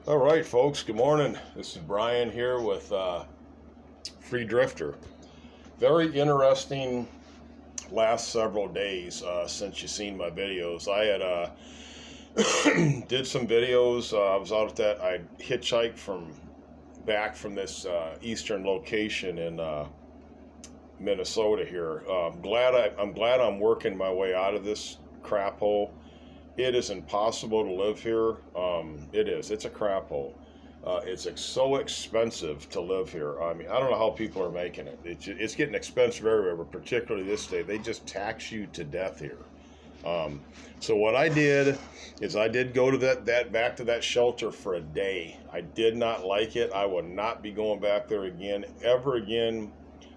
All right, folks, good morning. This is Brian here with Free Drifter. Very interesting last several days since you've seen my videos. I had did some videos. I was out at that. I hitchhiked back from this eastern location in Minnesota here. I'm glad I'm working my way out of this crap hole. It is impossible to live here. It is. It's a crap hole. It's so expensive to live here. I mean, I don't know how people are making it. It's getting expensive everywhere, but particularly this state. They just tax you to death here. So what I did is I did go to back to that shelter for a day. I did not like it. I would not be going back there again, ever again.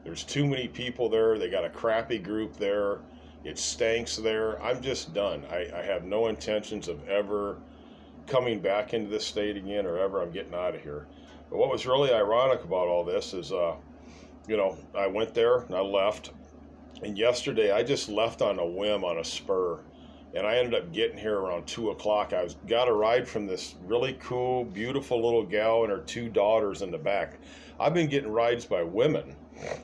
There's too many people there. They got a crappy group there. It stinks there. I'm just done. I have no intentions of ever coming back into this state again, or ever I'm getting out of here. But what was really ironic about all this is, I went there and I left. And yesterday I just left on a whim, on a spur. And I ended up getting here around 2 o'clock. Got a ride from this really cool, beautiful little gal and her two daughters in the back. I've been getting rides by women,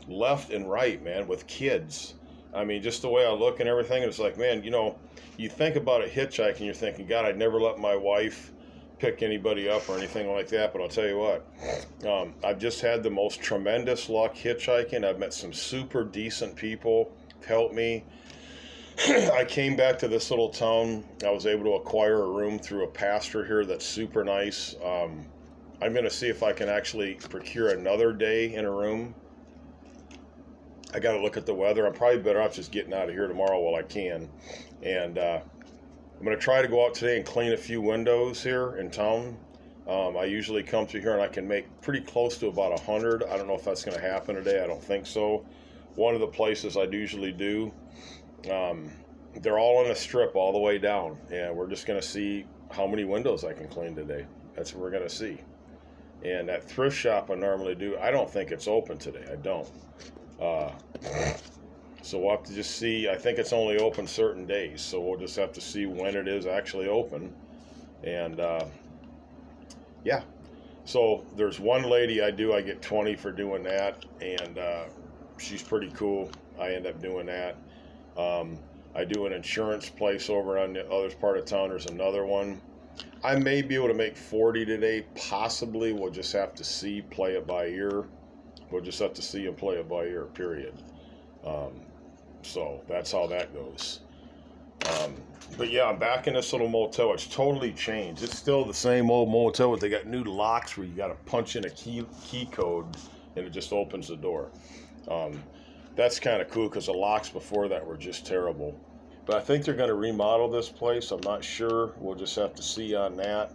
left and right, man, with kids. I mean, just the way I look and everything, it's like, man, you think about it hitchhiking, you're thinking, God, I'd never let my wife pick anybody up or anything like that. But I'll tell you what, I've just had the most tremendous luck hitchhiking. I've met some super decent people, helped me. I came back to this little town. I was able to acquire a room through a pastor here that's super nice. I'm going to see if I can actually procure another day in a room. I got to look at the weather. I'm probably better off just getting out of here tomorrow while I can. And I'm going to try to go out today and clean a few windows here in town. I usually come through here and I can make pretty close to about 100. I don't know if that's going to happen today. I don't think so. One of the places I usually do, they're all in a strip all the way down. And we're just going to see how many windows I can clean today. That's what we're going to see. And that thrift shop I normally do, I don't think it's open today. I don't. So we'll have to just see. I think it's only open certain days, so we'll just have to see when it is actually open. And yeah, so there's one lady I get 20 for doing that, and she's pretty cool. I end up doing that. I do an insurance place over on the other part of town. There's another one. I may be able to make 40 today, possibly. We'll just have to see, play it by ear. We'll just have to see and play it by ear, period. So that's how that goes. But yeah, I'm back in this little motel. It's totally changed. It's still the same old motel, but they got new locks where you got to punch in a key code and it just opens the door. That's kind of cool because the locks before that were just terrible. But I think they're going to remodel this place. I'm not sure. We'll just have to see on that.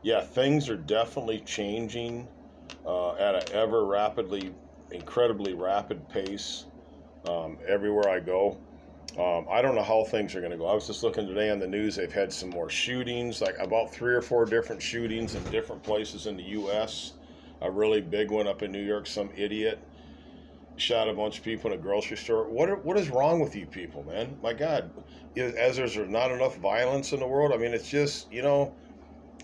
Yeah, things are definitely changing at an incredibly rapid pace everywhere I go. I don't know how things are going to go. I was just looking today on the news. They've had some more shootings, like about 3 or 4 different shootings in different places in the U.S. A really big one up in New York. Some idiot shot a bunch of people in a grocery store. What is wrong with you people, man? My God, as there's not enough violence in the world. I mean, it's just,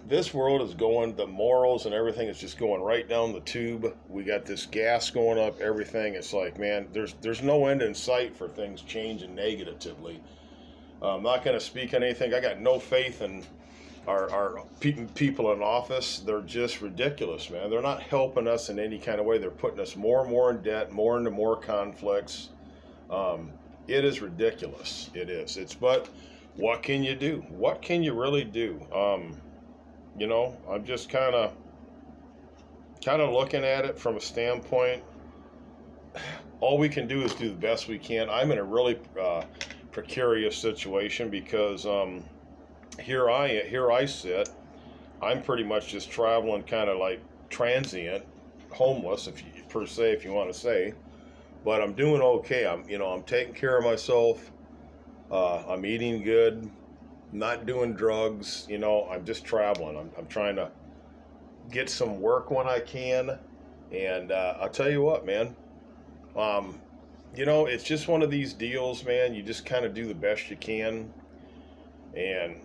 this world is going, the morals and everything is just going right down the tube. We got this gas going up, everything. It's like, man, there's no end in sight for things changing negatively. I'm not going to speak on anything. I got no faith in our people in office. They're just ridiculous, man. They're not helping us in any kind of way. They're putting us more and more in debt, more into more conflicts. It is ridiculous. It is. But what can you do? What can you really do? I'm just kind of looking at it from a standpoint. All we can do is do the best we can. I'm in a really precarious situation because here I sit. I'm pretty much just traveling, kind of like transient, homeless, if you want to say. But I'm doing okay. I'm taking care of myself. I'm eating good. Not doing drugs, I'm just traveling. I'm trying to get some work when I can. And I'll tell you what, man, it's just one of these deals, man. You just kind of do the best you can. And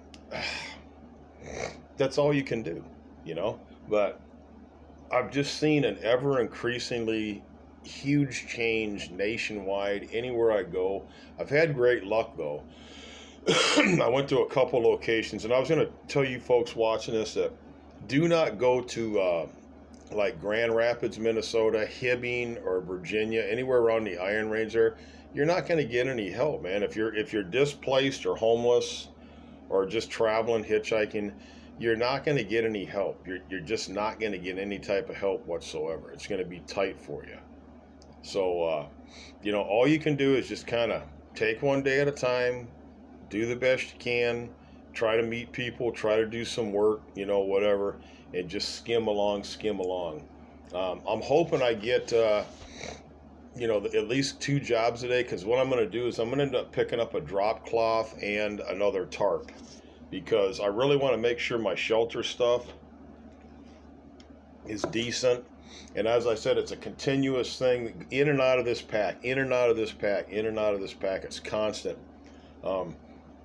that's all you can do, you know. But I've just seen an ever increasingly huge change nationwide anywhere I go. I've had great luck though. I went to a couple locations, and I was going to tell you folks watching this that do not go to like Grand Rapids, Minnesota, Hibbing, or Virginia, anywhere around the Iron Range there. You're not going to get any help, man. If you're displaced or homeless or just traveling, hitchhiking, you're not going to get any help. You're just not going to get any type of help whatsoever. It's going to be tight for you. So, you know, all you can do is just kind of take one day at a time, do the best you can, try to meet people, try to do some work, you know, whatever, and just skim along. I'm hoping I get, you know, at least 2 jobs a day, because what I'm going to do is I'm going to end up picking up a drop cloth and another tarp, because I really want to make sure my shelter stuff is decent. And as I said, it's a continuous thing, in and out of this pack, in and out of this pack, in and out of this pack. It's constant.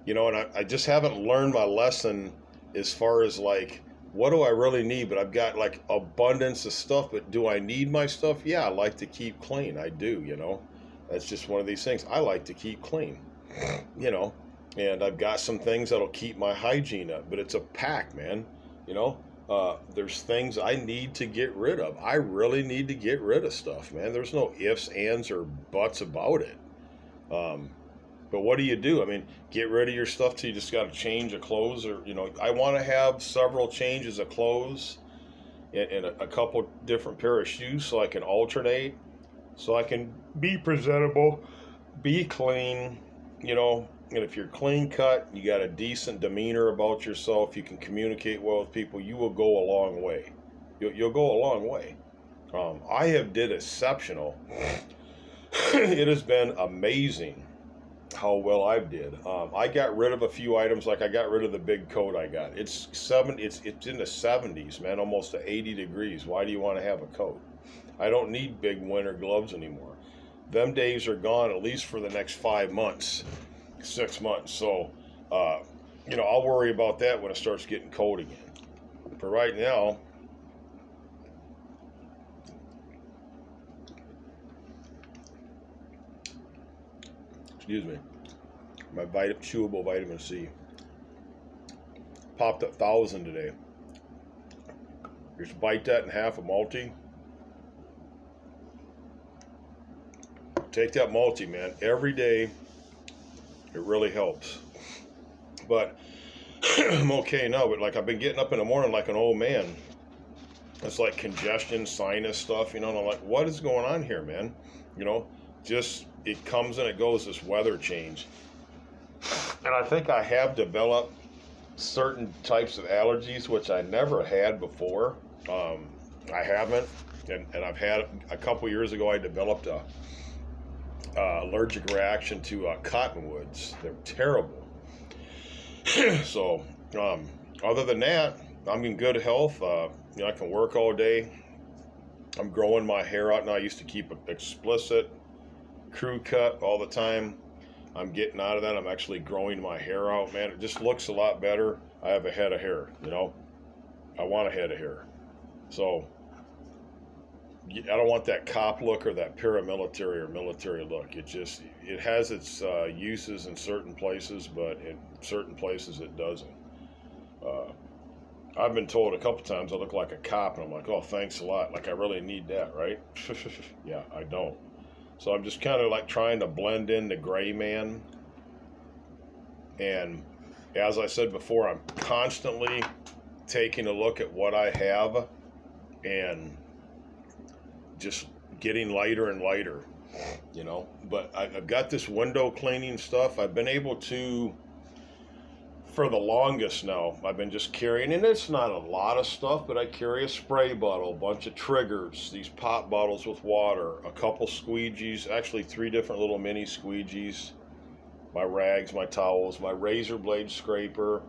You know, and I just haven't learned my lesson as far as like, what do I really need? But I've got like abundance of stuff, but do I need my stuff? Yeah, I like to keep clean. I do, you know. That's just one of these things. I like to keep clean, you know. And I've got some things that'll keep my hygiene up, but it's a pack, man, you know. There's things I need to get rid of. I really need to get rid of stuff, man. There's no ifs, ands, or buts about it. But what do you do? I mean, get rid of your stuff till you just got to change of clothes, or, you know, I want to have several changes of clothes and a couple different pair of shoes so I can alternate, so I can be presentable, be clean, you know. And if you're clean cut, you got a decent demeanor about yourself, you can communicate well with people, you will go a long way. You'll go a long way. I have did exceptional. It has been amazing how well I did. I got rid of a few items, like I got rid of the big coat I got. It's in the 70s, man, almost to 80 degrees. Why do you want to have a coat? I don't need big winter gloves anymore. Them days are gone, at least for the next 5 months, 6 months. So, you know, I'll worry about that when it starts getting cold again. For right now, excuse me, my chewable vitamin C popped up 1,000 today. Just bite that in half, a multi. Take that multi, man, every day. It really helps. But I'm okay now, but like I've been getting up in the morning like an old man. It's like congestion, sinus stuff, you know, and I'm like, what is going on here, man? You know, just, it comes and it goes, this weather change. And I think I have developed certain types of allergies, which I never had before. I haven't. And I've had, a couple years ago, I developed a allergic reaction to cottonwoods. They're terrible. So, other than that, I'm in good health. You know, I can work all day. I'm growing my hair out now. I used to keep it explicit, crew cut all the time. I'm getting out of that. I'm actually growing my hair out, man. It just looks a lot better. I have a head of hair, you know. I want a head of hair. So, I don't want that cop look or that paramilitary or military look. It has its uses in certain places, but in certain places it doesn't. I've been told a couple times I look like a cop, and I'm like, oh, thanks a lot. Like, I really need that, right? Yeah, I don't. So I'm just kind of like trying to blend in the gray man. And as I said before, I'm constantly taking a look at what I have and just getting lighter and lighter, you know. But I've got this window cleaning stuff. I've been able to, for the longest now, I've been just carrying, and it's not a lot of stuff, but I carry a spray bottle, a bunch of triggers, these pop bottles with water, a couple squeegees, actually 3 different little mini squeegees, my rags, my towels, my razor blade scraper.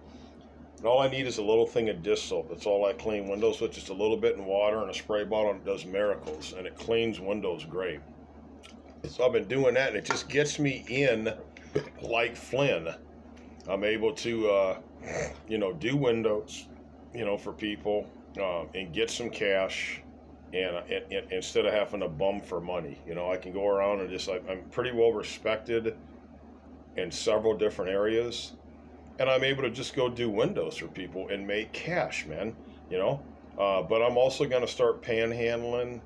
And all I need is a little thing of dish soap. That's all I clean windows with, just a little bit in water and a spray bottle, and it does miracles, and it cleans windows great. So I've been doing that, and it just gets me in like Flynn. I'm able to, you know, do windows, for people, and get some cash, and instead of having to bum for money. I can go around and just, I'm pretty well respected in several different areas, and I'm able to just go do windows for people and make cash, man. But I'm also going to start panhandling,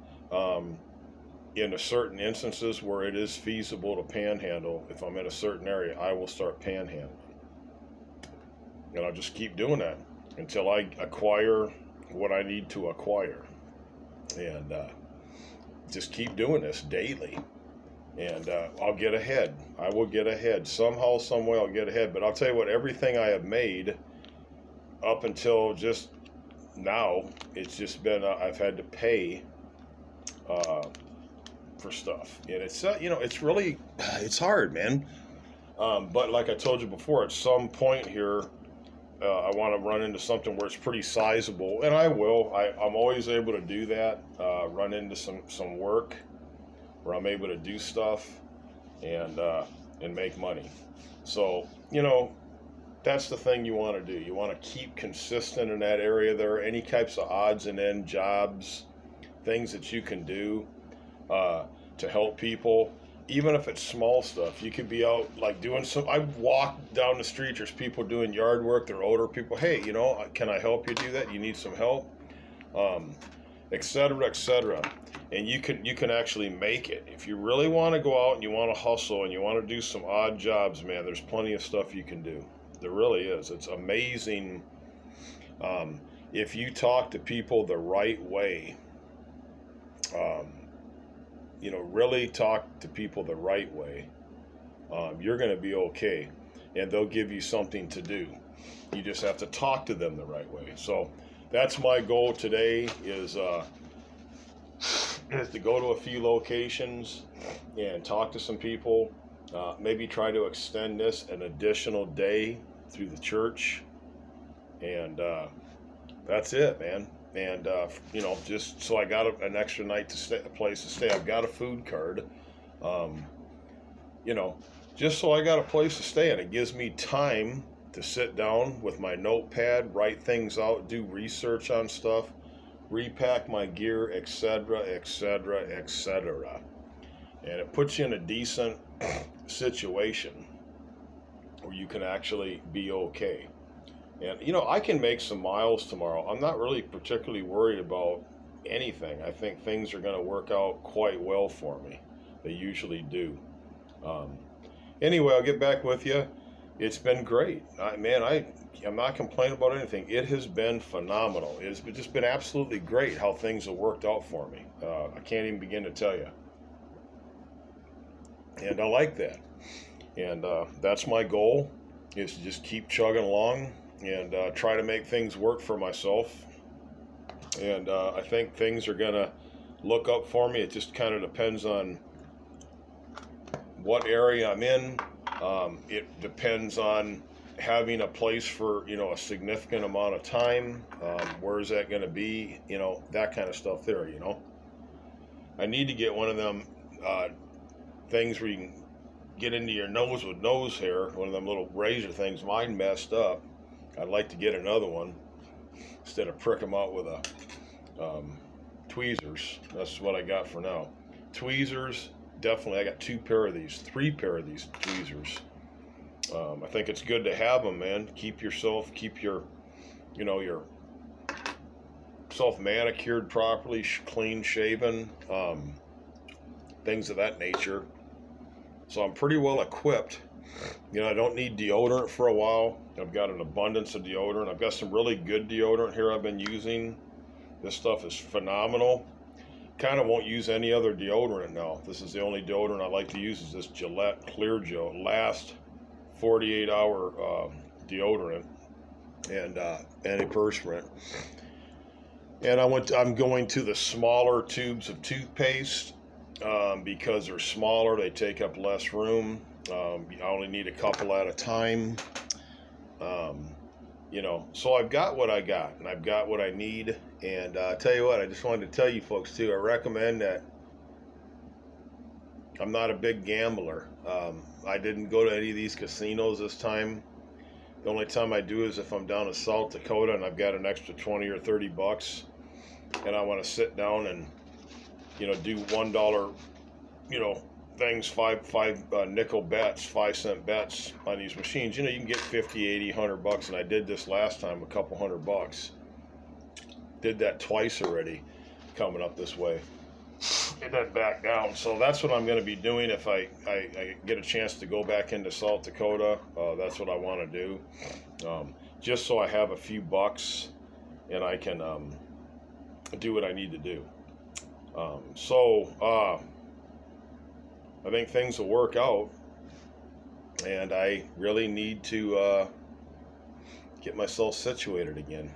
in a certain instances where it is feasible to panhandle. If I'm in a certain area, I will start panhandling, and I'll just keep doing that until I acquire what I need to acquire, and just keep doing this daily, and I'll get ahead. I will get ahead somehow, some way. I'll get ahead. But I'll tell you what, everything I have made up until just now, it's just been I've had to pay for stuff, and it's it's really, it's hard, man. But like I told you before, at some point here, I want to run into something where it's pretty sizable, and I will. I'm always able to do that. Run into some work where I'm able to do stuff and make money. So that's the thing you want to do. You want to keep consistent in that area. There are any types of odds and end jobs, things that you can do to help people. Even if it's small stuff, you could be out like doing some. I walk down the street. There's people doing yard work. They're older people. Hey, can I help you do that? You need some help, etc., etc. And you can actually make it if you really want to go out and you want to hustle and you want to do some odd jobs. Man, there's plenty of stuff you can do. There really is. It's amazing. If you talk to people the right way. Really talk to people the right way, you're going to be okay, and they'll give you something to do. You just have to talk to them the right way. So that's my goal today, is to go to a few locations and talk to some people, maybe try to extend this an additional day through the church, and that's it, man. And just so I got an extra night to stay, a place to stay. I've got a food card, just so I got a place to stay, and it gives me time to sit down with my notepad, write things out, do research on stuff, repack my gear, etc., etc., etc. And it puts you in a decent situation where you can actually be okay. And, I can make some miles tomorrow. I'm not really particularly worried about anything. I think things are going to work out quite well for me. They usually do. Anyway, I'll get back with you. It's been great. I'm not complaining about anything. It has been phenomenal. It's just been absolutely great how things have worked out for me. I can't even begin to tell you. And I like that. And that's my goal, is to just keep chugging along and try to make things work for myself. And I think things are going to look up for me. It just kind of depends on what area I'm in. It depends on having a place for, a significant amount of time. Where is that going to be? That kind of stuff there, I need to get one of them things where you can get into your nose with nose hair, one of them little razor things. Mine messed up. I'd like to get another one instead of prick them out with a tweezers. That's what I got for now. Tweezers, definitely. I got 3 pair of these tweezers. I think it's good to have them, man. Keep your self manicured properly, clean shaven, things of that nature. So I'm pretty well equipped. I don't need deodorant for a while. I've got an abundance of deodorant. I've got some really good deodorant here I've been using. This stuff is phenomenal. Kind of won't use any other deodorant now. This is the only deodorant I like to use, is this Gillette Clear Gel. Last 48-hour deodorant and antiperspirant. And I'm going to the smaller tubes of toothpaste because they're smaller. They take up less room. I only need a couple at a time. So I've got what I got, and I've got what I need. And I tell you what, I just wanted to tell you folks too, I recommend that. I'm not a big gambler. I didn't go to any of these casinos this time. The only time I do is if I'm down in South Dakota and I've got an extra 20 or 30 bucks and I want to sit down and, do $1, things, five nickel bets, 5-cent bets on these machines. You can get 50, 80, 100 bucks. And I did this last time, a couple $100. Did that twice already coming up this way. And then back down. So that's what I'm going to be doing if I get a chance to go back into South Dakota. That's what I want to do. Just so I have a few bucks and I can do what I need to do. I think things will work out. And I really need to get myself situated again.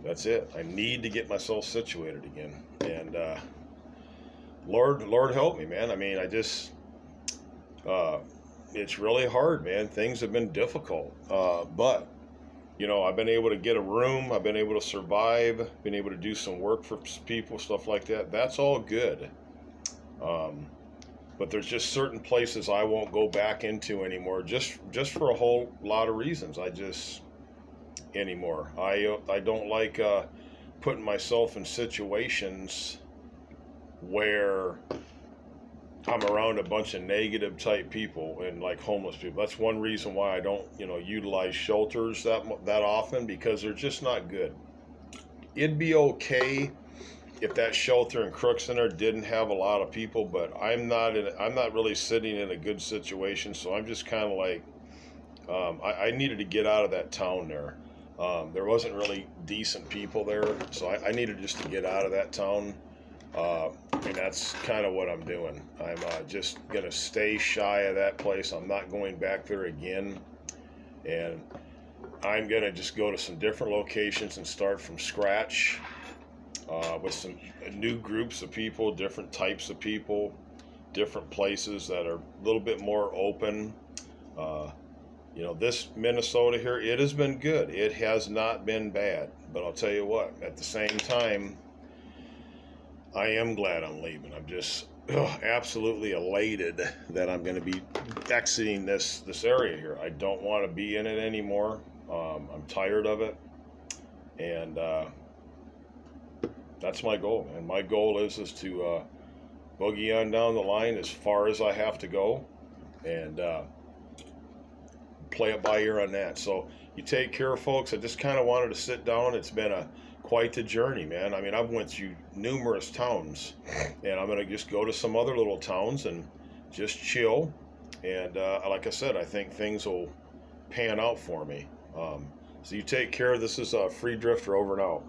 That's it. I need to get myself situated again. And Lord help me, man. I mean, it's really hard, man. Things have been difficult. But, I've been able to get a room. I've been able to survive. Been able to do some work for people, stuff like that. That's all good. But there's just certain places I won't go back into anymore, just for a whole lot of reasons. Anymore. I don't like putting myself in situations where I'm around a bunch of negative type people and like homeless people. That's one reason why I don't, utilize shelters that often, because they're just not good. It'd be okay if that shelter in Crook Center didn't have a lot of people, but I'm not really sitting in a good situation, so I'm just kind of like, I needed to get out of that town there. There wasn't really decent people there, so I needed just to get out of that town, and that's kind of what I'm doing. I'm just going to stay shy of that place. I'm not going back there again, and I'm going to just go to some different locations and start from scratch with some new groups of people, different types of people, different places that are a little bit more open. This Minnesota here, it has been good. It has not been bad. But I'll tell you what, at the same time, I am glad I'm leaving. I'm just absolutely elated that I'm going to be exiting this area here. I don't want to be in it anymore. I'm tired of it. And that's my goal. And my goal is to boogie on down the line as far as I have to go. And play it by ear on that. So you take care, folks. I just kind of wanted to sit down. It's been quite a journey, man. I mean, I've went through numerous towns, and I'm going to just go to some other little towns and just chill. And like I said, I think things will pan out for me. So you take care. This is Free Drifter over and out.